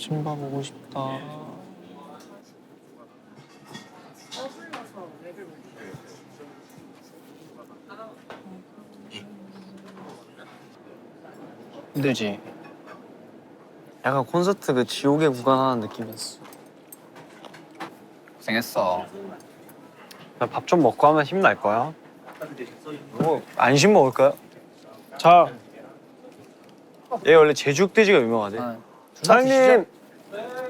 아침밥 보고 싶다. 힘들지? 약간 콘서트 그 지옥의 구간 하는 느낌이었어. 고생했어. 밥 좀 먹고 하면 힘날 거야. 뭐 안심 먹을까요? 자, 얘 원래 제육돼지가 유명하대. 사장님,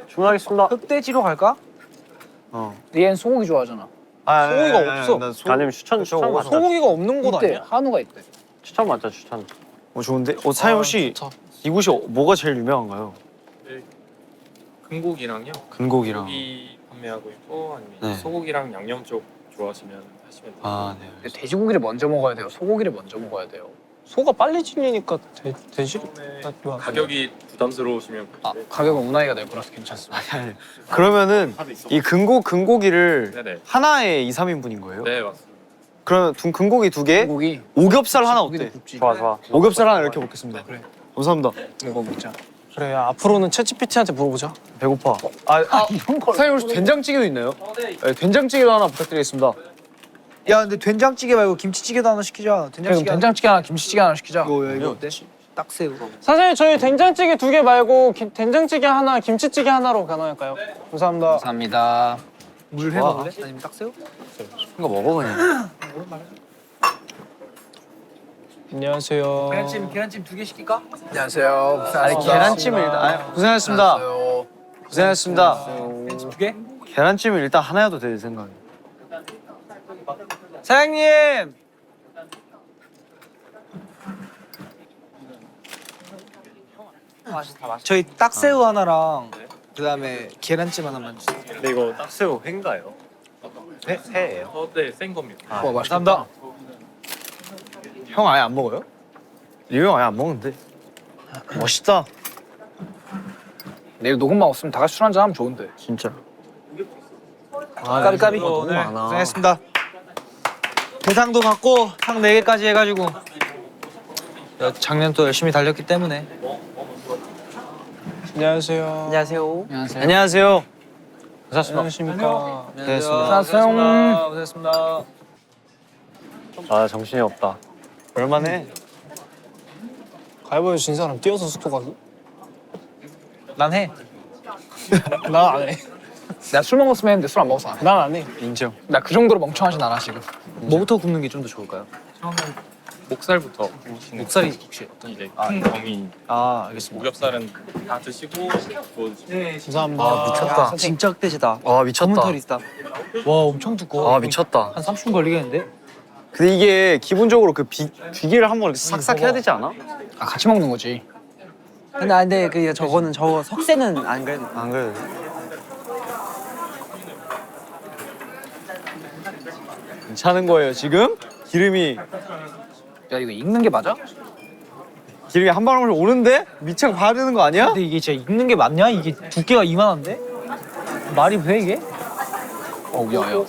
주문하겠습니다. 흑돼지로 갈까? 얘는 소고기 좋아하잖아. 소고기가 없어. 아니면 추천 맞자. 소고기가 없는 곳 있대. 아니야? 한우가 있대. 추천 맞자, 추천. 좋은데? 사장님 혹시 이곳이 뭐가 제일 유명한가요? 근고기랑요. 근고기랑. 고기 판매하고 있고 아니면 네. 소고기랑 양념 쪽 좋아하시면 하시면 돼요. 아, 네. 근데 돼지고기를 먼저 먹어야 돼요. 소고기를 먼저 먹어야 돼요. 소가 빨리 질리니까 돼지 가격이 부담스러우시면 아, 가격은 운하이가 낼 거라서 괜찮습니다. 그러면은 이 근고기를 네네. 하나에 2, 3인분인 거예요? 네 맞습니다. 그러면 근고기 2개, 고기. 오겹살 하나 고기도 어때? 굽지. 좋아. 오겹살 하나 이렇게 먹겠습니다. 그래. 감사합니다. 이거 먹자. 그래 앞으로는 챗GPT한테 물어보자. 배고파. 이런 걸. 사장님 혹시 된장찌개도 있나요? 네, 된장찌개도 하나 부탁드리겠습니다. 야 근데 된장찌개 말고 김치찌개도 하나 시키자. 그럼 된장찌개 된장찌개 하나, 김치찌개 하나 시키자. 이거 어때? 딱새우. 사장님 저희 된장찌개 2개 말고 된장찌개 하나, 김치찌개 하나로 가능할까요? 감사합니다. 감사합니다. 물 회 먹을래? 아니면 딱새우? 이거 먹어 그냥. 안녕하세요. 계란찜 2개 시킬까? 안녕하세요. 아니 계란찜을 일단 고생하셨습니다. 고생하셨습니다. 계란찜 2개? 계란찜을 일단 하나여도 될 생각이에요. 사장님! 저희 딱새우 하나랑 그다음에 계란찜 하나만 주세요. 근데 이거 딱새우 회인가요? 회예요. 네, 센 겁니다. 와, 맛있다. 형 아예 안 먹어요? 리오 형 아예 안 먹는데. 멋있다. 내일 녹음만 없으면 다 같이 술 한잔 하면 좋은데. 진짜. 까비까비. 너무 많아. 고생했습니다. 대상도 받고 상 4개까지 해가지고 작년 또 열심히 달렸기 때문에. 안녕하세요. 안녕하세요. 안녕하세요. 안녕하세요. 안녕하십니까. 고생했습니다. 고생했습니다. 아 정신이 없다. 얼마네? 가위바위보 진 사람 뛰어서 숙소 가기? 난 해. 나 안 해. 내가 술 먹었으면 했는데 술 안 먹어서 안 해. 난 안 해. 인정. 나 그 정도로 멍청하진 않아 지금. 뭐부터 굽는 게 좀 더 좋을까요? 목살부터 목살이 혹시 어떤? 이제 큰 정이 알겠습니다. 오겹살은 다 드시고 구워드시면 감사합니다. 미쳤다. 진짜 흑돼지다. 아 미쳤다. 검은 털이 있다. 와 엄청 두꺼워. 아 미쳤다. 한 30분 걸리겠는데? 근데 이게 기본적으로 그 비계를 한번 이렇게 싹싹 해야 되지 않아? 아, 같이 먹는 거지. 근데 그 저거는 저거 석쇠는 안 그래도. 안 그래도. 괜찮은 거예요 지금? 기름이 야, 이거 익는 게 맞아? 한 방울 오는데? 밑창 봐야 되는 거 아니야? 근데 이게 진짜 익는 게 맞냐? 이게 두께가 이만한데? 말이 돼 이게? 어우, 야, 야.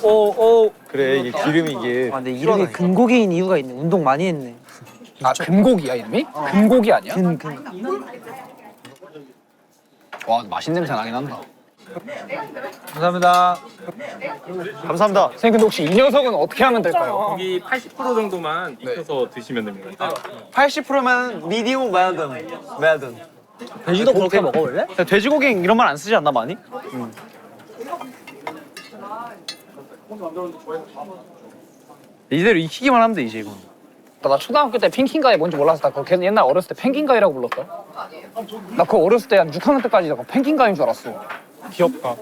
그래 이게 기름이 이게. 근데 이름이 근고기인 이유가 있네. 운동 많이 했네. 아, 금고기야, 이름이? 금고기 아니야? 근. 와, 맛있는 냄새 나긴 한다. 감사합니다. 감사합니다. 선생님, 근데 혹시 이 녀석은 어떻게 하면 될까요? 고기 80% 정도만 익혀서 드시면 됩니다. 80%면 미디움 웰든. 돼지도 그렇게 먹어 원래? 돼지고기 이런 말 안 쓰지 않나 많이? 이대로 익히기만 하면 돼 이제 이거. 나 초등학교 때 펭귄가이 뭔지 몰라서 나 그거 옛날 어렸을 때 펭귄가이라고 불렀다. 나 그거 어렸을 때 한 6학년 때까지 나 그거 펭귄가이인 줄 알았어. 귀엽다.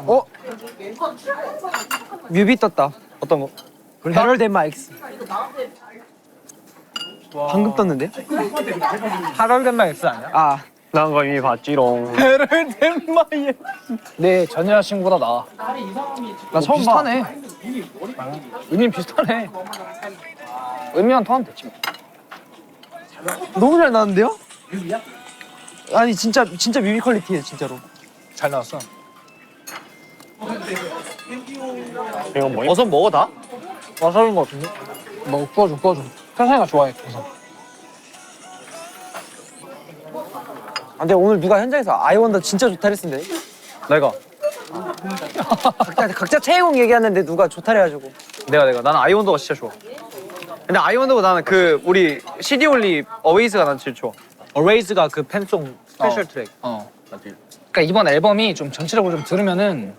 뭐? 뮤비 떴다. 어떤 거? 헤럴드 앤 마이크스. 방금 떴는데? 하럴드 앤 마이크스 아니야? 아, 난 거 이미 봤지롱. 내 전 여자친구보다 나아. 나 처음 봐. 비슷하네. 의미 비슷하네. 의미만 더하면 됐지. 너무 잘 나왔는데요? 아니 진짜 뮤비 퀄리티예요 진짜로. 잘 나왔어. 이거 뭐야? 버섯 먹어 다? 와사비인 거 같은데? 뭐 구워줘. 세상이가 좋아해. 그래서. 근데 오늘 누가 현장에서 아이원더 진짜 좋다 그랬는데. 내가 각자 채용 얘기하는데 누가 좋다 그래가지고. 나는 아이원더가 진짜 좋아. 근데 아이원더보다 나는 그 우리 CD 올리 어웨이즈가 난 제일 좋아. 어레이즈가 그 팬송 스페셜 트랙. 그러니까 이번 앨범이 좀 전체적으로 좀 들으면은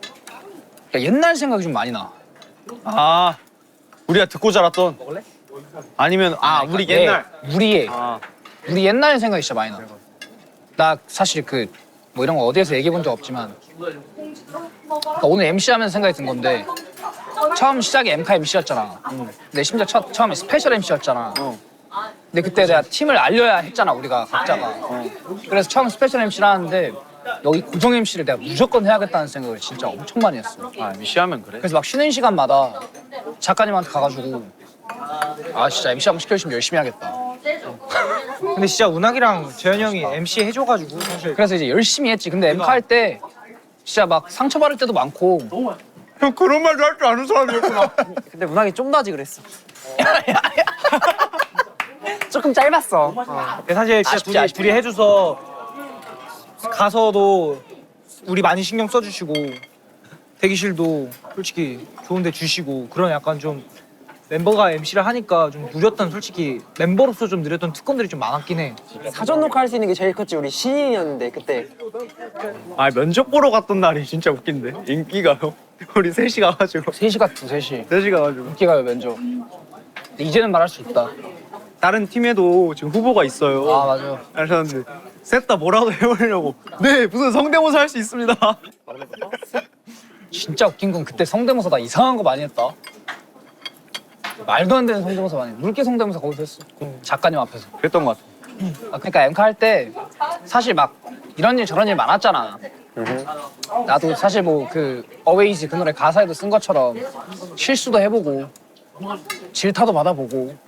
그러니까 옛날 생각이 좀 많이 나. 아 우리가 듣고 자랐던. 아니면 우리 옛날. 우리의 아 우리 옛날 생각이 진짜 많이 나. 나 사실 그 뭐 이런 거 어디에서 얘기해 본 적 없지만 그러니까 오늘 MC 하면서 생각이 든 건데 처음 시작이 엠카 MC였잖아. 근데 심지어 처음에 스페셜 MC였잖아. 근데 그때 내가 팀을 알려야 했잖아 우리가 각자가. 그래서 처음 스페셜 MC를 하는데 여기 고정 MC를 내가 무조건 해야겠다는 생각을 진짜 엄청 많이 했어. MC 하면 그래. 그래서 막 쉬는 시간마다 작가님한테 가가지고 진짜 MC 한번 시켜주시면 열심히 하겠다. 근데 진짜 운학이랑 재현이 형이 MC 해줘가지고 사실 그래서 이제 열심히 했지. 근데 엠카 할 때 진짜 막 상처받을 때도 많고. 형 그런 말도 할 줄 아는 사람이었구나. 근데 문학이 좀 더 하지 그랬어. 조금 짧았어. 근데 사실 진짜 둘이 해줘서 가서도 우리 많이 신경 써주시고 대기실도 솔직히 좋은데 주시고 그런 약간 좀 멤버가 MC를 하니까 좀 누렸던 솔직히 멤버로서 좀 누렸던 특권들이 좀 많았긴 해. 사전 녹화할 수 있는 게 제일 컸지. 우리 신인이었는데 그때. 면접 보러 갔던 날이 진짜 웃긴데. 인기가요. 우리 셋이 가가지고. 3시간 3시. 셋이 가가지고. 인기가요 면접. 근데 이제는 말할 수 있다. 다른 팀에도 지금 후보가 있어요. 맞아. 하셨는데 셋 다 뭐라도 해보려고. 네 무슨 성대모사 할 수 있습니다. 진짜 웃긴 건 그때 성대모사 나 이상한 거 많이 했다. 말도 안 되는 성대모사 많이 해. 물개 성대모사 거기서 했어. 작가님 앞에서. 그랬던 것 같아. 그러니까 엠카 할 때 사실 막 이런 일 저런 일 많았잖아. 나도 사실 뭐 그 어웨이즈 그 노래 가사에도 쓴 것처럼 실수도 해보고 질타도 받아보고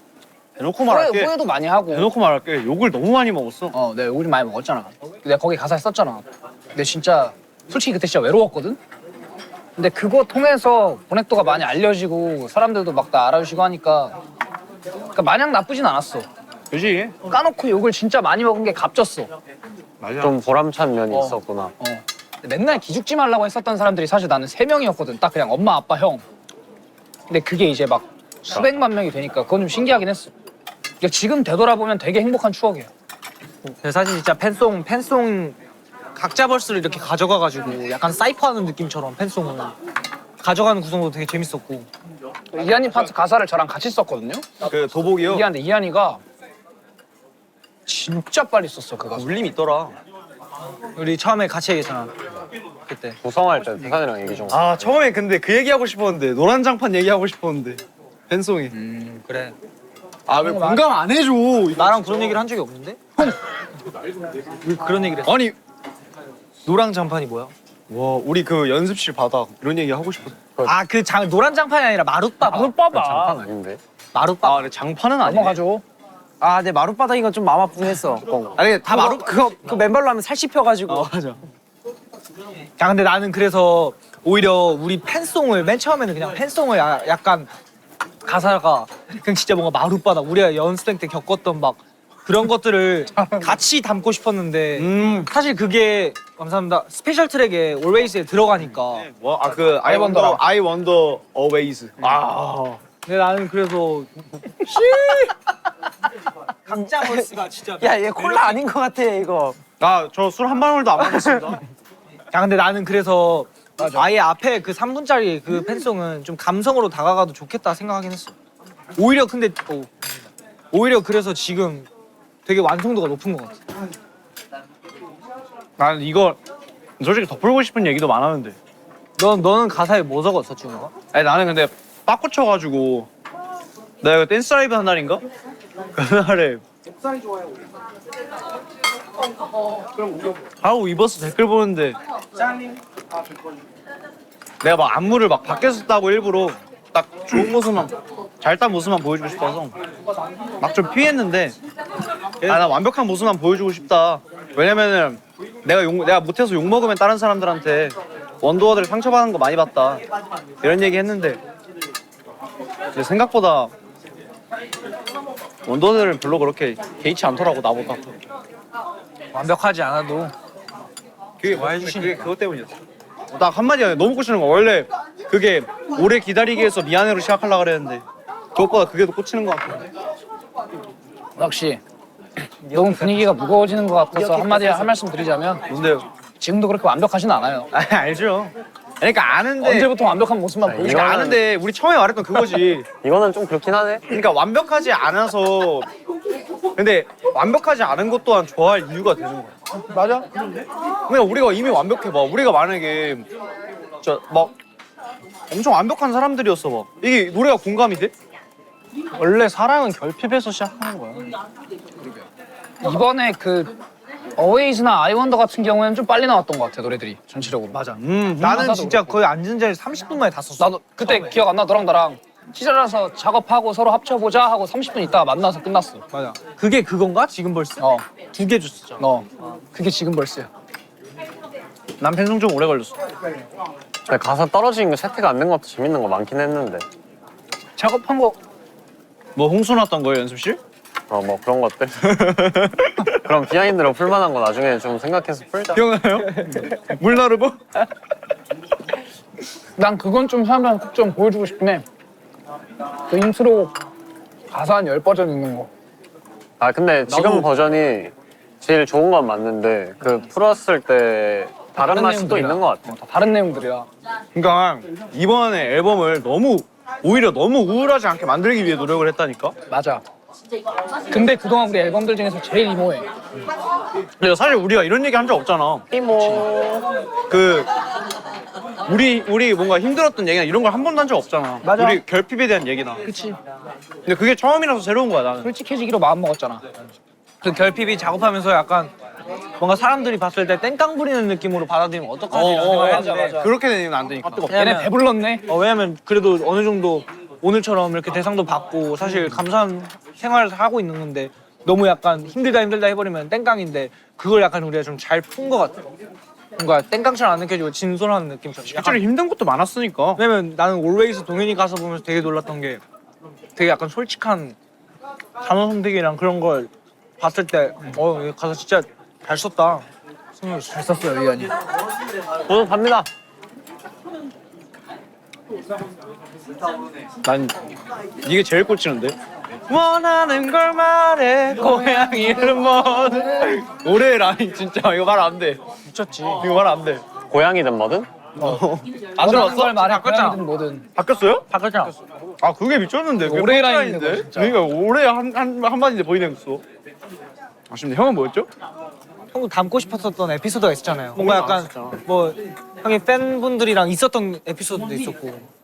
대놓고 말할게. 후회도 많이 하고. 대놓고 말할게. 욕을 너무 많이 먹었어. 내가 욕을 많이 먹었잖아. 내가 거기 가사에 썼잖아. 근데 진짜 솔직히 그때 진짜 외로웠거든. 근데 그거 통해서 보넥도가 많이 알려지고 사람들도 막 나 알아주시고 하니까 그러니까 마냥 나쁘진 않았어. 그지? 까놓고 욕을 진짜 많이 먹은 게 값졌어. 맞아. 좀 보람찬 면이 있었구나. 근데 맨날 기죽지 말라고 했었던 사람들이 사실 나는 3명이었거든. 딱 그냥 엄마, 아빠, 형. 근데 그게 이제 막 수백만 명이 되니까 그건 좀 신기하긴 했어. 그러니까 지금 되돌아보면 되게 행복한 추억이야. 근데 사실 진짜 팬송 각자 벌스를 이렇게 가져가가지고 약간 사이퍼하는 느낌처럼 팬송을 가져가는 구성도 되게 재밌었고. 이한이 파트 가사를 저랑 같이 썼거든요. 그 도복이요. 이한인데 이한이가 진짜 빨리 썼어 그 가사. 울림 있더라. 우리 처음에 같이 얘기했잖아 그때. 구성할 때 태산이랑 얘기 좀. 처음에 근데 그 얘기하고 싶었는데 노란 장판 얘기하고 싶었는데 팬송이. 그래. 왜 공감 안 해줘? 나랑 그런 얘기를 한 적이 없는데? 왜 그런 얘기를 했어? 아니 노랑 장판이 뭐야? 와 우리 그 연습실 바닥 이런 얘기 하고 싶었어. 그 노란 장판이 아니라 마룻바바. 장판 아닌데? 마룻바바. 근데 장판은 아니네. 넘어가죠. 내 마룻바닥이가 좀 마음 아프긴 했어. 아니 다 마루 그 맨발로 하면 살 씹혀가지고. 맞아. 야 근데 나는 그래서 오히려 우리 팬송을 맨 처음에는 그냥 팬송을 약간 가사가 그냥 진짜 뭔가 마룻바다 우리가 연습생 때 겪었던 막 그런 것들을 같이 담고 싶었는데 사실 그게 감사합니다 스페셜 트랙에 Always에 들어가니까 그 I wonder always. 근데 나는 그래서 각자 벌스가 진짜 야, 얘 콜라 아닌 것 같아 이거. 저 술 한 방울도 안 먹었습니다. 야 근데 나는 그래서 아예 앞에 그 3분짜리 그 팬송은 좀 감성으로 다가가도 좋겠다 생각하긴 했어. 오히려 근데 오히려 그래서 지금 되게 완성도가 높은 것 같아. 나는 이거 솔직히 덧풀고 싶은 얘기도 많았는데. 너는 가사에 뭐 적었어 지훈아? 아니 나는 근데 빡 꽂혀가지고 내가 이거 댄스 라이브 한 날인가? 그날에 하고 입었어 댓글 보는데 내가 막 안무를 막 밖에서 따고 일부러 딱 좋은 모습만 잘 딴 모습만 보여주고 싶어서 막 좀 피했는데 나 완벽한 모습만 보여주고 싶다. 왜냐면은 내가 못해서 욕 먹으면 다른 사람들한테 원더워드를 상처받는 거 많이 봤다 이런 얘기 했는데 근데 생각보다 원더워드는 별로 그렇게 개의치 않더라고 나보다. 완벽하지 않아도 그게 그것 때문이었어. 딱 한마디 안에 너무 꽂히는 거. 원래 그게 오래 기다리게 해서 미안해로 시작하려고 그랬는데 그것보다 그게 더 꽂히는 것 같아. 역시 너무 분위기가 무거워지는 것 같아서 한마디 한 말씀 드리자면 뭔데요? 지금도 그렇게 완벽하진 않아요. 아, 알죠. 그러니까 아는데. 언제부터 완벽한 모습만 보이지? 그러니까 아는데 우리 처음에 말했던 그거지. 이거는 좀 그렇긴 하네. 그러니까 완벽하지 않아서. 근데 완벽하지 않은 것 또한 좋아할 이유가 되는 거야. 맞아. 그러니까 우리가 이미 완벽해 봐. 우리가 만약에 진짜 막 엄청 완벽한 사람들이었어 막. 이게 노래가 공감이 돼? 원래 사랑은 결핍에서 시작하는 거야. 이번에 그 어웨이즈나 아이원더 같은 경우에는 좀 빨리 나왔던 것 같아 노래들이 전체적으로. 맞아. 나는 진짜 거의 앉은 자리 30분 만에 다 썼어. 나도 그때 기억 안 나. 너랑 나랑 시절에서 작업하고 서로 합쳐보자 하고 30분 있다가 만나서 끝났어. 맞아. 그게 그건가? 지금 벌써? 어, 2개 줬었잖아. 그게 지금 벌써야. 난 팬송 좀 오래 걸렸어. 근데 가사 떨어지는 거 채택 안 된 것도 재밌는 거 많긴 했는데. 작업한 거 뭐 홍수 났던 거예요 연습실? 뭐 그런 것들. 그럼 비하인드로 풀만한 거 나중에 좀 생각해서 풀자. 기억나요? 물나르고? 난 그건 좀 사람들한테 꼭 좀 보여주고 싶긴 해. 그 인트로 가사 한 10버전 있는 거. 아 근데 지금 버전이 제일 좋은 건 맞는데 그 풀었을 때 다른 맛이 또 내용들이라. 있는 것 같아. 다 다른 내용들이야. 그러니까 이번에 앨범을 오히려 너무 우울하지 않게 만들기 위해 노력을 했다니까? 맞아. 근데 그동안 우리 앨범들 중에서 제일 이모해. 근데 사실 우리가 이런 얘기 한 적 없잖아. 그 우리 뭔가 힘들었던 얘기나 이런 걸 한 번도 한 적 없잖아. 맞아. 우리 결핍에 대한 얘기나. 그치. 근데 그게 처음이라서 새로운 거야 나는. 솔직해지기로 마음 먹었잖아. 그 결핍이 작업하면서 약간 뭔가 사람들이 봤을 때 땡깡 부리는 느낌으로 받아들이면 어떡하지? 이런 생각을 했는데 그렇게 되면 안 되니까. 얘네 배불렀네. 왜냐면 그래도 어느 정도 오늘처럼 이렇게 대상도 받고 사실 감사한 생활을 하고 있는 건데 너무 약간 힘들다 해버리면 땡깡인데 그걸 약간 우리가 좀 잘 푼 것 같아. 뭔가 땡깡처럼 안 느껴지고 진솔한 느낌처럼. 실제로 힘든 것도 많았으니까. 왜냐면 나는 올웨이스 동현이 가사 보면서 되게 놀랐던 게 되게 약간 솔직한 단어 선택이랑 그런 걸 봤을 때 이 가사 진짜 잘 썼다. 잘 썼어요, 의견이. 오늘 갑니다. 난 이게 제일 꽂히는데. 원하는 걸 말해 고양이를 뭐든. 올해 라인 진짜 이거 말 안 돼. 미쳤지. 이거 말 안 돼. 고양이든 뭐든? 안 들어봤어? 걸 말해. 바꿨잖아. 고양이든 뭐든. 바뀌었어요? 바꿨잖아. 아 그게 미쳤는데. 그게 올해 펀치라인인데? 라인인데, 진짜. 그러니까 올해 한마디인데 보이네였어. 아쉽네. 형은 뭐였죠? 형도 담고 싶었던 에피소드가 있었잖아요. 뭔가 약간 뭐 형이 팬분들이랑 있었던 에피소드도 있었고.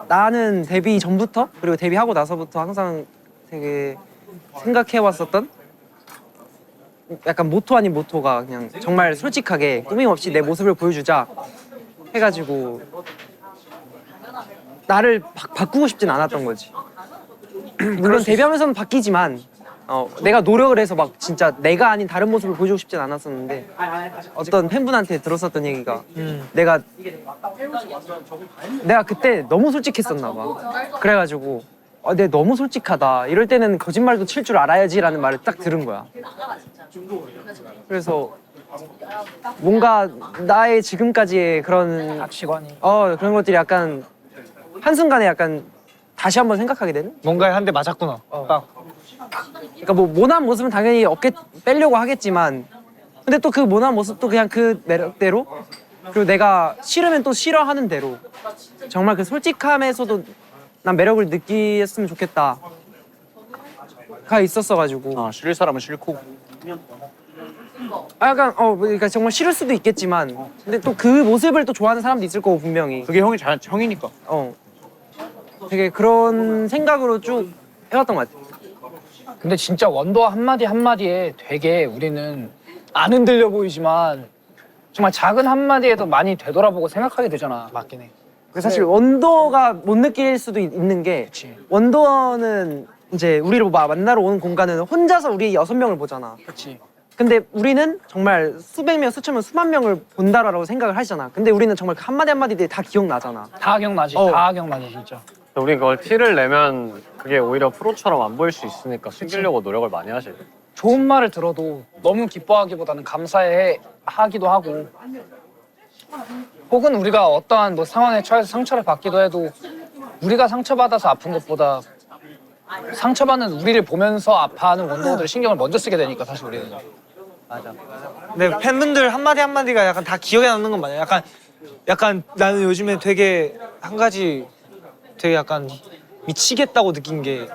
나는 데뷔 전부터 그리고 데뷔하고 나서부터 항상 되게 생각해왔었던 약간 모토 아닌 모토가 그냥 정말 솔직하게 꾸밈 없이 내 모습을 보여주자 해가지고 나를 바꾸고 싶진 않았던 거지. 물론 데뷔하면서는 바뀌지만 내가 노력을 해서 막 진짜 내가 아닌 다른 모습을 보여주고 싶진 않았었는데 어떤 팬분한테 들었었던 얘기가 내가 그때 너무 솔직했었나 봐. 그래가지고 내가 너무 솔직하다. 이럴 때는 거짓말도 칠 줄 알아야지라는 말을 딱 들은 거야. 그래서 뭔가 나의 지금까지의 그런 가치관이. 그런 것들이 약간 한순간에 약간 다시 한번 생각하게 되는? 뭔가에 한 대 맞았구나. 딱. 그러니까 뭐 모난 모습은 당연히 빼려고 하겠지만 근데 또 그 모난 모습도 그냥 그 매력대로 그리고 내가 싫으면 또 싫어하는 대로 정말 그 솔직함에서도 난 매력을 느꼈으면 좋겠다 가 있었어가지고 싫을 사람은 싫고. 약간 그러니까 정말 싫을 수도 있겠지만 근데 또 그 모습을 또 좋아하는 사람도 있을 거고 분명히 그게 형이니까. 되게 그런 생각으로 쭉 해왔던 것 같아. 근데 진짜 원더 한마디 한마디에 되게 우리는 안 흔들려 보이지만 정말 작은 한마디에도 많이 되돌아보고 생각하게 되잖아. 맞긴 해. 사실 원더가 못 느낄 수도 있는 게 그치. 원더는 이제 우리를 만나러 오는 공간은 혼자서 우리 6명을 보잖아. 그렇지. 근데 우리는 정말 수백 명, 수천 명, 수만 명을 본다라고 생각을 하잖아. 근데 우리는 정말 그 한마디 한마디들이 다 기억나잖아. 다 기억나지. 다 기억나지 진짜. 우리 그걸 티를 내면 그게 오히려 프로처럼 안 보일 수 있으니까 숨기려고 노력을 많이 하지. 좋은 말을 들어도 너무 기뻐하기보다는 감사해 하기도 하고, 혹은 우리가 어떠한 뭐 상황에 처해서 상처를 받기도 해도 우리가 상처받아서 아픈 것보다 상처받는 우리를 보면서 아파하는 원동어들의 신경을 먼저 쓰게 되니까 사실 우리는. 근데 팬분들 한마디 한마디가 약간 다 기억에 남는 건 맞아요. 약간 나는 요즘에 되게 한 가지 되게 약간 미치겠다고 느낀 게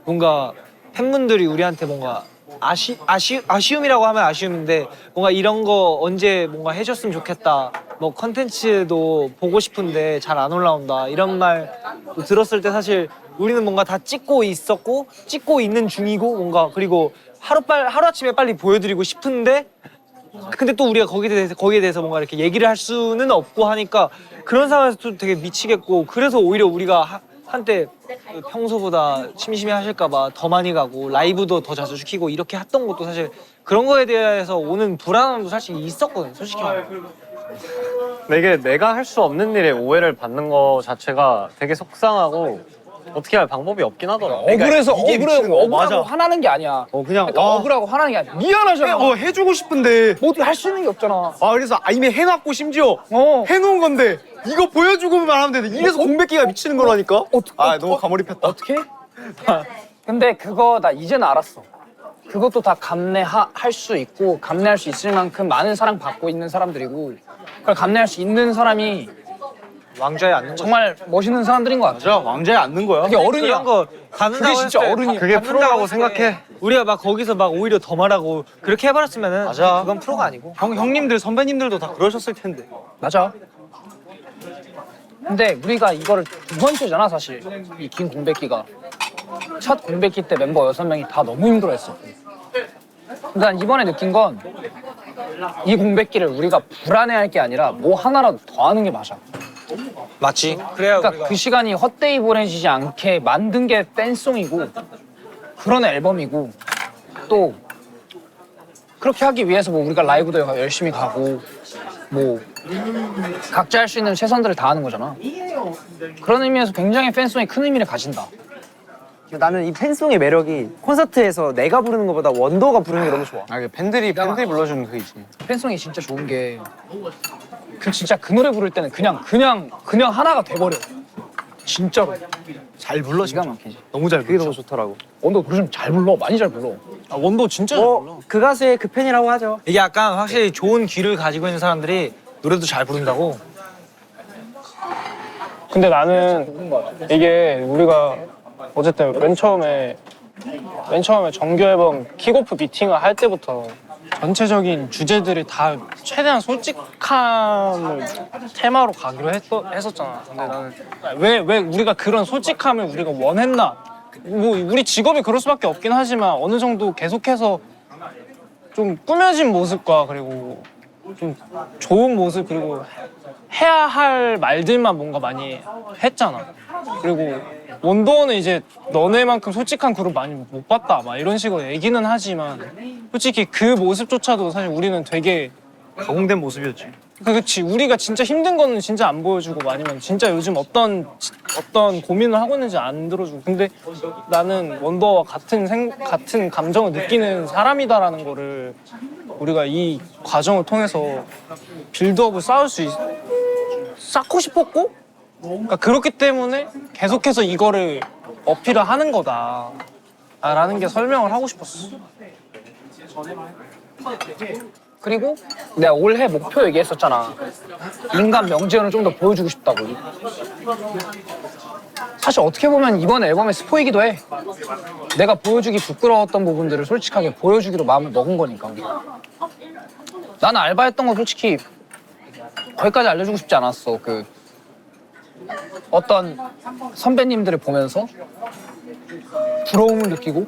뭔가 팬분들이 우리한테 뭔가 아쉬움이라고 하면 아쉬움인데 뭔가 이런 거 언제 뭔가 해줬으면 좋겠다. 뭐 컨텐츠도 보고 싶은데 잘 안 올라온다. 이런 말 들었을 때 사실 우리는 뭔가 다 찍고 있었고 찍고 있는 중이고 뭔가 그리고 하루아침에 빨리 보여드리고 싶은데 근데 또 우리가 거기에 대해서 뭔가 이렇게 얘기를 할 수는 없고 하니까 그런 상황에서 또 되게 미치겠고 그래서 오히려 우리가 한때 평소보다 심심해 하실까봐 더 많이 가고 라이브도 더 자주 시키고 이렇게 했던 것도 사실 그런 거에 대해서 오는 불안함도 사실 있었거든 솔직히 말하면. 근데 이게 내가 할 수 없는 일에 오해를 받는 거 자체가 되게 속상하고 어떻게 할 방법이 없긴 하더라. 억울해서 억울하고 맞아. 화나는 게 아니야. 그냥 그러니까 억울하고 화나는 게 아니야. 미안하잖아. 해주고 싶은데 뭐 어떻게 할 수 있는 게 없잖아. 그래서 이미 해놨고 심지어 해놓은 건데 이거 보여주고만 하면 되는데 이래서 공백기가 미치는 거라니까. 너무 가몰입했다. 어떻게? 근데 그거 나 이제는 알았어. 그것도 다 감내할 수 있고 감내할 수 있을 만큼 많은 사랑 받고 있는 사람들이고 그걸 감내할 수 있는 사람이 왕좌에 앉는 거지. 정말 멋있는 사람들인 것 같아. 맞아, 왕자에 앉는 거야. 그게 어른이야. 그런 거 받는다고 그게 진짜 했을 때 어른이야. 그게 프로라고 생각해. 우리가 막 거기서 막 오히려 더 말하고 그렇게 해버렸으면은 맞아. 그건 프로가 아니고. 형님들 선배님들도 다 그러셨을 텐데. 맞아. 근데 우리가 이거를 두 번째잖아 사실. 이 긴 공백기가. 첫 공백기 때 멤버 6명이 다 너무 힘들어했었고. 근데 난 이번에 느낀 건 이 공백기를 우리가 불안해할 게 아니라 뭐 하나라도 더 하는 게 맞아. 맞지. 그래야 그러니까 그 시간이 헛되이 보내지지 않게 만든 게 팬송이고 그런 앨범이고 또 그렇게 하기 위해서 뭐 우리가 라이브도 열심히 가고 뭐 각자 할 수 있는 최선들을 다하는 거잖아. 그런 의미에서 굉장히 팬송이 큰 의미를 가진다. 나는 이 팬송의 매력이 콘서트에서 내가 부르는 것보다 원더가 부르는 게 너무 좋아. 팬들이 불러주는 그게 있지. 팬송이 진짜 좋은 게 그 진짜 그 노래 부를 때는 그냥 하나가 돼버려. 진짜로. 잘 불러 기가 진짜. 막히지. 너무 잘 그게 불러. 너무 좋더라고. 원도 요즘 잘 불러. 많이 잘 불러. 원도 진짜 잘 불러. 그 가수의 그 팬이라고 하죠. 이게 약간 확실히 좋은 귀를 가지고 있는 사람들이 노래도 잘 부른다고. 근데 나는 이게 우리가 어쨌든 맨 처음에 정규 앨범 킥오프 미팅을 할 때부터 전체적인 주제들이 다 최대한 솔직함을 테마로 가기로 했었잖아. 근데 나는 왜 우리가 그런 솔직함을 우리가 원했나? 뭐 우리 직업이 그럴 수밖에 없긴 하지만 어느 정도 계속해서 좀 꾸며진 모습과 그리고 좀 좋은 모습 그리고 해야 할 말들만 뭔가 많이 했잖아. 그리고 원더원은 이제 너네만큼 솔직한 그룹 많이 못 봤다 막 이런 식으로 얘기는 하지만 솔직히 그 모습조차도 사실 우리는 되게 가공된 모습이었지. 그렇지 우리가 진짜 힘든 거는 진짜 안 보여주고 아니면 진짜 요즘 어떤 고민을 하고 있는지 안 들어주고 근데 나는 원더와 같은 감정을 느끼는 사람이다라는 거를 우리가 이 과정을 통해서 빌드업을 쌓고 싶었고 그러니까 그렇기 때문에 계속해서 이거를 어필을 하는 거다라는 게 설명을 하고 싶었어. 그리고 내가 올해 목표 얘기했었잖아. 인간 명제를 좀 더 보여주고 싶다고. 사실 어떻게 보면 이번 앨범의 스포이기도 해. 내가 보여주기 부끄러웠던 부분들을 솔직하게 보여주기로 마음을 먹은 거니까. 나는 알바했던 거 솔직히 거기까지 알려주고 싶지 않았어. 그 어떤 선배님들을 보면서 부러움을 느끼고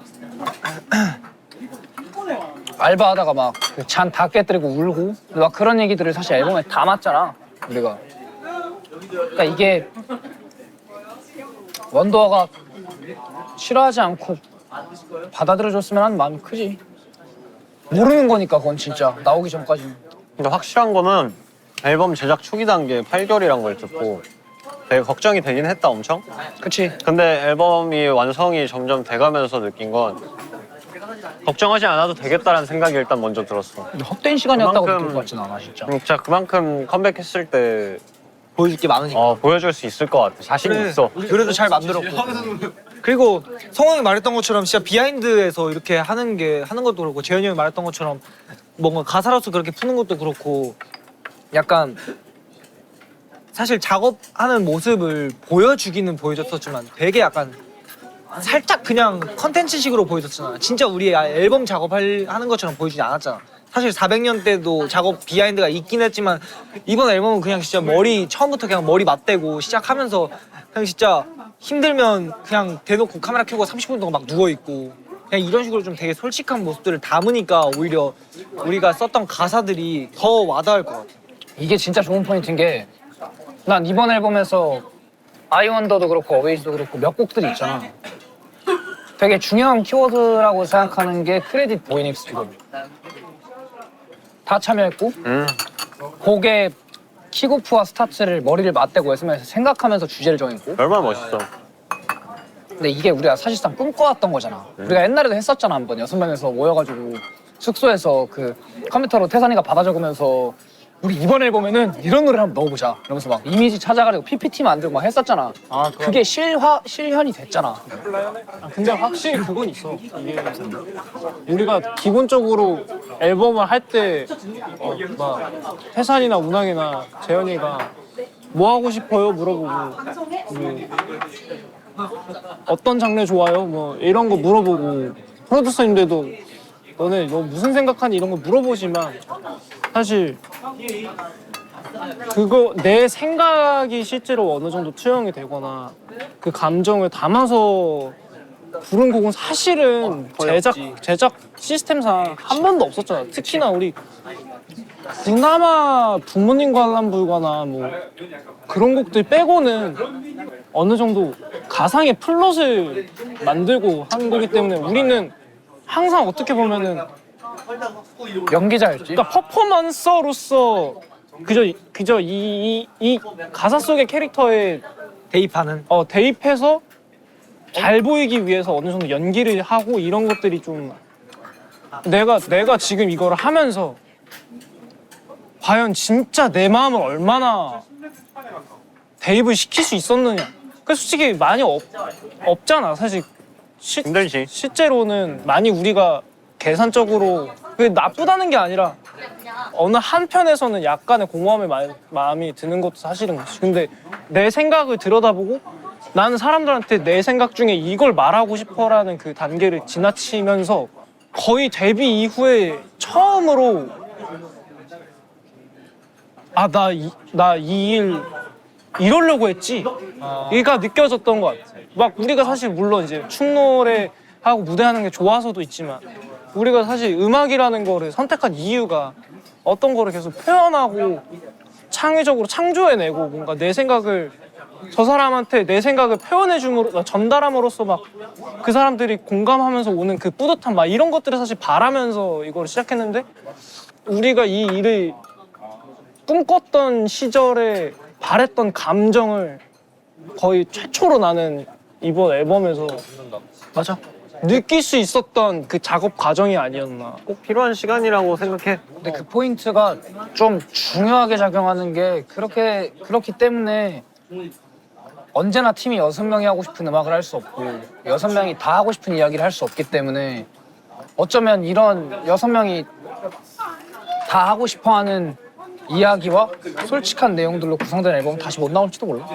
알바하다가 막 잔 다 깨뜨리고 울고 막 그런 얘기들을 사실 앨범에 담았잖아 우리가. 그러니까 이게 원더가 싫어하지 않고 받아들여줬으면 하는 마음이 크지. 모르는 거니까 그건 진짜 나오기 전까지는. 근데 확실한 거는 앨범 제작 초기 단계 8개월이란 걸 듣고 되게 걱정이 되긴 했다 엄청. 그치. 근데 앨범이 완성이 점점 돼가면서 느낀 건 걱정하지 않아도 되겠다라는 생각이 일단 먼저 들었어. 근데 헛된 시간이었다고 그만큼- 느낄 것 같진 않아 진짜. 진짜 그만큼 컴백했을 때 보여줄 게 많으니까. 보여줄 수 있을 것 같아. 자신이 있어. 그래도 잘 만들었고. 그리고 성원이 말했던 것처럼 진짜 비하인드에서 이렇게 하는 것도 그렇고 재현이 형이 말했던 것처럼 뭔가 가사로서 그렇게 푸는 것도 그렇고 약간 사실 작업하는 모습을 보여주기는 보여줬었지만 되게 약간 살짝 그냥 컨텐츠식으로 보여줬잖아. 진짜 우리 앨범 작업하는 것처럼 보여주지 않았잖아. 사실 400년 때도 작업 비하인드가 있긴 했지만 이번 앨범은 그냥 진짜 머리 처음부터 그냥 머리 맞대고 시작하면서 그냥 진짜 힘들면 그냥 대놓고 카메라 켜고 30분 동안 막 누워있고 그냥 이런 식으로 좀 되게 솔직한 모습들을 담으니까 오히려 우리가 썼던 가사들이 더 와닿을 것 같아. 이게 진짜 좋은 포인트인 게 난 이번 앨범에서 아이원더도 그렇고 어웨이즈도 그렇고 몇 곡들이 있잖아. 되게 중요한 키워드라고 생각하는 게 크레딧 보이닉스거든. 다 참여했고 곡의 킥오프와 스타트를 머리를 맞대고 했으면서 생각하면서 주제를 정했고 얼마나 멋있어. 근데 이게 우리가 사실상 꿈꿔왔던 거잖아. 우리가 옛날에도 했었잖아 한 번. 6명에서 모여가지고 숙소에서 그 컴퓨터로 태산이가 받아 적으면서 우리 이번 앨범에는 이런 노래를 한번 넣어보자 이러면서 막 이미지 찾아가지고 PPT 만들고 막 했었잖아. 그게 실현이 됐잖아. 근데 확실히 그건 있어. 이게 우리가 기본적으로 앨범을 할 때 막 태산이나 운항이나 재현이가 뭐 하고 싶어요 물어보고 뭐 어떤 장르 좋아요 뭐 이런 거 물어보고 프로듀서님들도 너네 너 무슨 생각하니 이런 거 물어보지만 사실 그거 내 생각이 실제로 어느 정도 투영이 되거나 그 감정을 담아서 부른 곡은 사실은 제작 시스템상 한 번도 없었잖아. 특히나 우리 그나마 부모님 관람 불가나 뭐 그런 곡들 빼고는 어느 정도 가상의 플롯을 만들고 한 거기 때문에 우리는 항상 어떻게 보면은 연기자였지. 그러니까 퍼포먼서로서 그저 이 가사 속의 캐릭터에 대입해서 잘 보이기 위해서 어느 정도 연기를 하고 이런 것들이 좀 내가 지금 이거를 하면서 과연 진짜 내 마음을 얼마나 대입을 시킬 수 있었느냐. 그 솔직히 많이 없잖아 사실. 힘들지. 실제로는 많이 우리가 계산적으로 그게 나쁘다는 게 아니라 어느 한편에서는 약간의 공허함의 마음이 드는 것도 사실은 거지. 근데 내 생각을 들여다보고 나는 사람들한테 내 생각 중에 이걸 말하고 싶어라는 그 단계를 지나치면서 거의 데뷔 이후에 처음으로 나 이 일 이러려고 했지. 이가 느껴졌던 것 같아. 막 우리가 사실 물론 이제 춤노래 하고 무대하는 게 좋아서도 있지만 우리가 사실 음악이라는 거를 선택한 이유가 어떤 거를 계속 표현하고 창의적으로 창조해내고 뭔가 내 생각을 저 사람한테 내 생각을 표현해줌으로 전달함으로써 막 그 사람들이 공감하면서 오는 그 뿌듯함 막 이런 것들을 사실 바라면서 이걸 시작했는데 우리가 이 일을 꿈꿨던 시절에 바랬던 감정을 거의 최초로 나는 이번 앨범에서 맞아. 느낄 수 있었던 그 작업 과정이 아니었나. 꼭 필요한 시간이라고 생각해. 근데 그 포인트가 좀 중요하게 작용하는 게 그렇기 때문에 언제나 팀이 6명이 하고 싶은 음악을 할 수 없고 6명이 다 하고 싶은 이야기를 할 수 없기 때문에 어쩌면 이런 6명이 다 하고 싶어하는 이야기와 솔직한 내용들로 구성된 앨범은 다시 못 나올지도 몰라.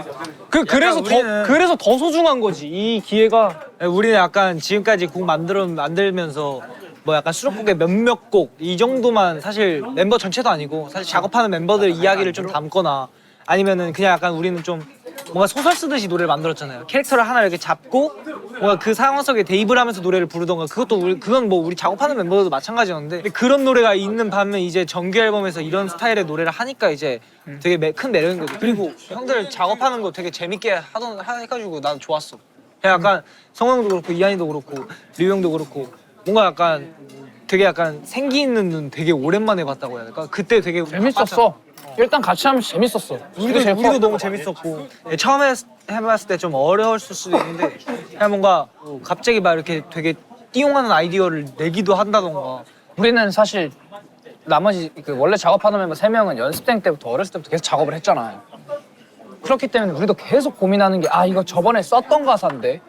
그래서 더 소중한 거지 이 기회가. 우리는 약간 지금까지 곡 만들면서 뭐 약간 수록곡의 몇몇 곡 이 정도만 사실 멤버 전체도 아니고 사실 작업하는 멤버들 이야기를 좀 담거나 아니면은 그냥 약간 우리는 좀 뭔가 소설 쓰듯이 노래를 만들었잖아요. 캐릭터를 하나 이렇게 잡고 뭔가 그 상황 속에 대입을 하면서 노래를 부르던가 그건 뭐 우리 작업하는 멤버들도 마찬가지였는데 근데 그런 노래가 있는 반면 이제 정규 앨범에서 이런 스타일의 노래를 하니까 이제 되게 큰 매력인 거죠. 그리고 형들 작업하는 거 되게 재밌게 해가지고 난 좋았어. 그냥 약간 성형도 그렇고 이한이도 그렇고 리우 형도 그렇고 뭔가 약간 되게 약간 생기 있는 눈 되게 오랜만에 봤다고 해야 될까? 그때 되게 재밌었어. 일단 같이 하면 재밌었어. 우리도 너무 재밌었고 처음에 해봤을 때 좀 어려웠을 수도 있는데 그냥 뭔가 갑자기 막 이렇게 되게 띠용하는 아이디어를 내기도 한다던가. 우리는 사실 나머지 그 원래 작업하는 멤버 3명은 연습생 때부터 어렸을 때부터 계속 작업을 했잖아. 그렇기 때문에 우리도 계속 고민하는 게 아 이거 저번에 썼던 가사인데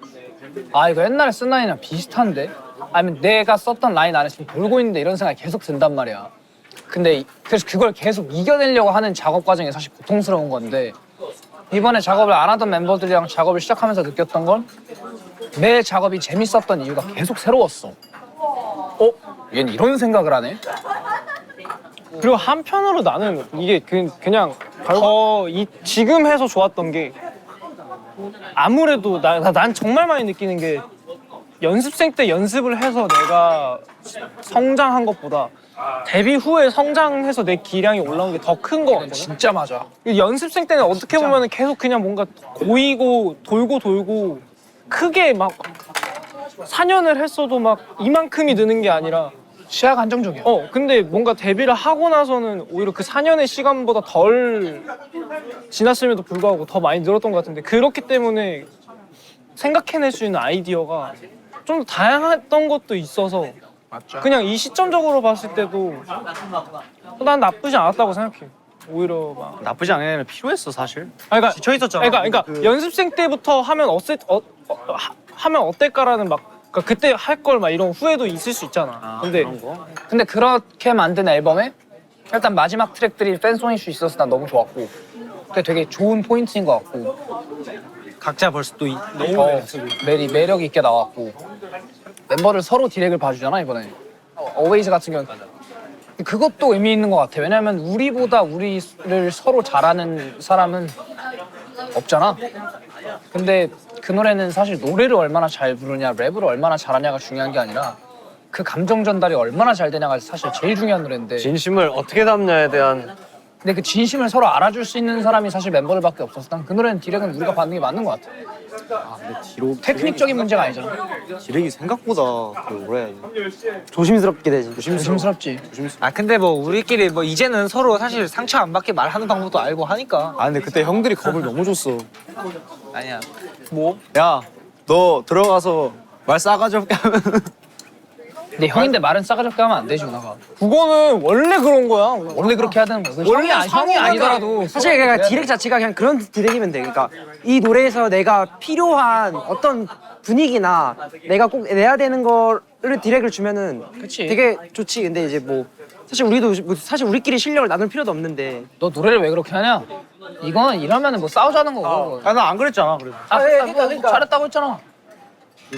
아 이거 옛날에 쓴 라인이랑 비슷한데 아니면 내가 썼던 라인 안에 지금 돌고 있는데 이런 생각이 계속 든단 말이야. 근데 그래서 그걸 계속 이겨내려고 하는 작업 과정이 사실 고통스러운 건데 이번에 작업을 안 하던 멤버들이랑 작업을 시작하면서 느꼈던 건 매 작업이 재밌었던 이유가 계속 새로웠어. 얘는 이런 생각을 하네? 그리고 한편으로 나는 이게 그냥 더 지금 해서 좋았던 게 아무래도 난 정말 많이 느끼는 게 연습생 때 연습을 해서 내가 성장한 것보다 데뷔 후에 성장해서 내 기량이 올라온 게 더 큰 거 같거든. 진짜 맞아. 연습생 때는 어떻게 보면 계속 그냥 뭔가 고이고 돌고 크게 막 4년을 했어도 막 이만큼이 느는 게 아니라 시야가 한정적이야. 근데 뭔가 데뷔를 하고 나서는 오히려 그 4년의 시간보다 덜 지났음에도 불구하고 더 많이 늘었던 것 같은데 그렇기 때문에 생각해낼 수 있는 아이디어가 좀 더 다양했던 것도 있어서 맞죠. 그냥 이 시점적으로 봤을 때도 난 나쁘지 않았다고 생각해. 오히려 막 나쁘지 않으면 필요했어 사실. 그러니까 지쳐 있었잖아. 그러니까 연습생 때부터 하면 하면 어떨까라는 막 그러니까 그때 할 걸 막 이런 후회도 있을 수 있잖아. 근데 그렇게 만든 앨범에 일단 마지막 트랙들이 팬송일 수 있어서 난 너무 좋았고 그게 되게 좋은 포인트인 것 같고 각자 벌써 또 매력 있게 나왔고 멤버들 서로 디렉을 봐주잖아 이번에 어웨이즈 같은 경우는 그것도 의미 있는 것 같아. 왜냐면 우리보다 우리를 서로 잘하는 사람은 없잖아. 근데 그 노래는 사실 노래를 얼마나 잘 부르냐 랩을 얼마나 잘하냐가 중요한 게 아니라 그 감정 전달이 얼마나 잘 되냐가 사실 제일 중요한 노래인데 진심을 어떻게 담냐에 대한 근데 그 진심을 서로 알아줄 수 있는 사람이 사실 멤버들밖에 없어서 난 그 노래는 디렉은 우리가 받는 게 맞는 것 같아. 테크닉적인 문제가 아니잖아. 디렉이 생각보다 뭐라 해야 돼. 조심스럽게 되지. 조심스럽지. 아 근데 뭐 우리끼리 뭐 이제는 서로 사실 상처 안 받게 말하는 방법도 알고 하니까. 아 근데 그때 형들이 겁을 너무 줬어. 아니야. 야, 너 들어가서 말 싸가지 없게 하면 근데 형인데 말은 싸가지 없게 하면 안 되지 누나가. 그거는 원래 그런 거야. 원래 그렇게 해야 되는 거야. 형이 아니더라도 사실 그러니까 디렉 자체가 그냥 그런 디렉이면 돼. 그러니까 이 노래에서 내가 필요한 어떤 분위기나 내가 꼭 내야 되는 거를 디렉을 주면은 그치. 되게 좋지. 근데 이제 뭐 사실 우리도 뭐 사실 우리끼리 실력을 나눌 필요도 없는데. 너 노래를 왜 그렇게 하냐? 이건 이러면은 뭐 싸우자는 거고. 아 나 안 그랬잖아. 그래도 그러니까. 잘했다고 했잖아.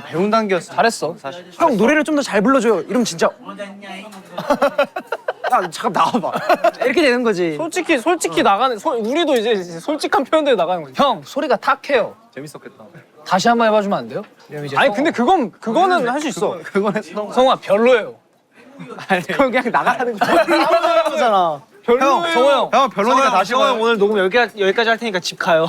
배운 단계였어. 잘했어. 형 노래를 좀 더 잘 불러줘요. 이러면 진짜. 야 잠깐 나와봐. 이렇게 되는 거지. 솔직히 나가는 우리도 이제 솔직한 표현대로 나가는 거지. 형 소리가 탁해요. 재밌었겠다. 다시 한번 해봐주면 안 돼요? 아니 근데 그거는 할 수 있어. 그건 했어. 성우야 별로예요. 그럼 그냥 나가라는 거야. 거잖아. 별로예요. 형 별로니까 다시 형 봐요. 오늘 녹음 여기까지 할 테니까 집 가요.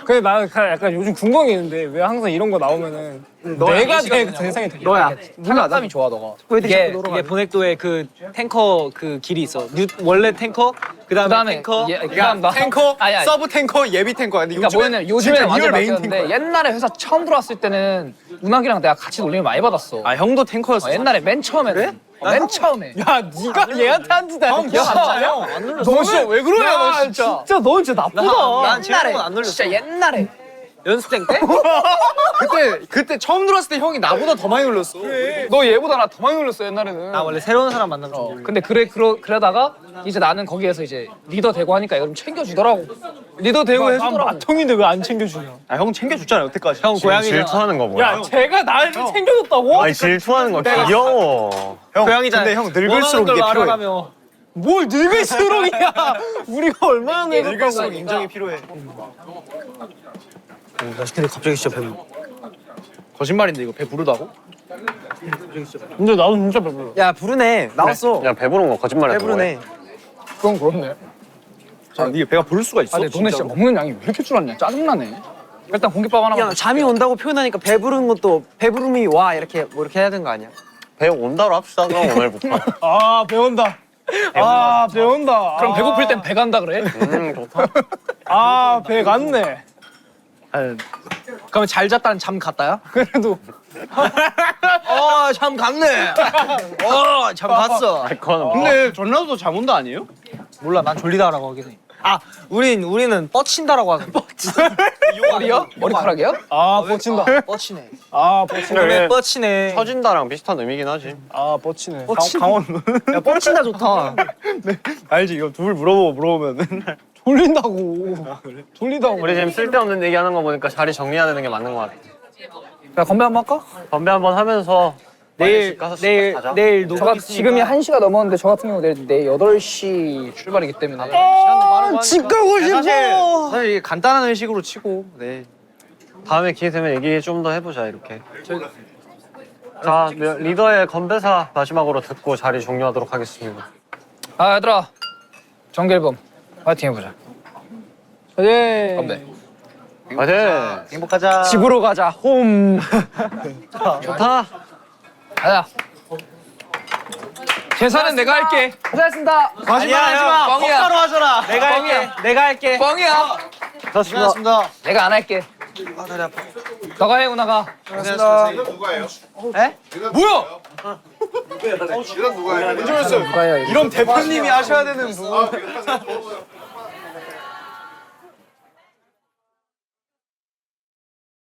근데 나는 약간 요즘 궁금한 게 있는데 왜 항상 이런 거 나오면은 내가 제 세상이 돼. 너야. 타격감이 좋아 너가. 이게 보넥도에 그 탱커 그 길이 있어. 원래 탱커, 그다음에 탱커, 그다음 나 탱커, 아니, 아니. 서브 탱커, 예비 탱커. 근데 그러니까 뭐냐면 요즘에 완전 리얼 메인 바뀌었는데 옛날에 회사 처음 들어왔을 때는 운학이랑 내가 같이 놀림을 많이 받았어. 아 형도 탱커였어. 옛날에 맨 처음에. 그래? 맨 처음에. 야 네가 얘한테 한 짓 아니야? 너 진짜 왜 그러냐 너 진짜. 너 진짜 나쁘다. 난 제목은 안 놀렸어. 진짜 옛날에. 연습생 때? 그때 처음 들어왔을 때 형이 나보다 더 많이 놀렸어. 너 얘보다 나 더 많이 놀렸어 옛날에는. 나 원래 새로운 사람 만나면 좀 놀려. 근데 그러다가 이제 나는 거기에서 이제 리더 되고 하니까 이걸 좀 챙겨주더라고. 리더 되고 난 해주더라고. 마통인데 왜 안 챙겨주냐? 아 형 챙겨줬잖아 여태까지. 형 고양이잖아. 질투하는 거 뭐야? 야 제가 나를 챙겨줬다고? 아니 질투하는 거 귀여워. 형 고양이잖아. 근데 형 늙을수록 이게 필요해. 말하라며. 뭘 늙을수록이야? 우리가 얼마나 늙었다고? 늙을수록 인정이 필요해. 나 근데 갑자기 진짜 배불러. 거짓말인데 이거 배 부르다고? 근데 나도 진짜 배불러. 야 부르네. 나왔어. 야 배부른 거 거짓말해. 배부르네. 그건 그렇네. 아 근데 배가 부를 수가 있어? 아 근데 너네 진짜 먹는 양이 왜 이렇게 줄었냐? 짜증나네. 일단 공깃밥 하나. 야 잠이 온다고 표현하니까 배부른 것도 배부름이 와 이렇게 뭐 이렇게 해야 되는 거 아니야? 배 온다로 합시다 그럼 오늘부터. 아 배운다. 아 배운다. 그럼 배고플 땐 배 간다 그래? 좋다. 아 배 갔네. 그러면 잘 잤다는 잠 갔다야? 그래도 참 갔네. 참 갔어. 그건 근데 전라도 잠온다 아니에요? 몰라, 난 졸리다라고 하긴 해. 아, 우리는 뻗친다라고 하는. 머리요? 머리카락이요? 아 뻗친다. 뻗치네. 아 뻗친다. 그래, 뻗치네. 처진다랑 비슷한 의미긴 하지. 아 뻗치네. 강원. 야, 뻗친다 좋다. 알지 이거 둘 물어보면 맨날. 돌린다고. 돌린다고. 우리 지금 쓸데없는 얘기하는 거 보니까 자리 정리해야 되는 게 맞는 것 같아. 야 건배 한번 할까? 건배 한번 하면서 내일 저 녹음 지금이 1시가 넘었는데 저 같은 경우 내일 8시 출발이기 때문에 집 가고 싶어. 사실 이게 간단한 의식으로 치고. 네. 다음에 기회 되면 얘기 좀 더 해보자 이렇게. 자 리더의 건배사 마지막으로 듣고 자리 종료하도록 하겠습니다. 아 얘들아 정규 앨범 파이팅 해보자. 네. 건배. 화이팅! 행복하자. 집으로 가자. 홈. 좋다. 가자. 계산은 내가 할게. 고생했습니다. 마지막 뻥이야. 뻥가로 하잖아. 내가 할게. 뻥이야. 고생하셨습니다. 내가 안 할게. 너가 해 운아가. 이런 대표님이 하셔야 되는 부분.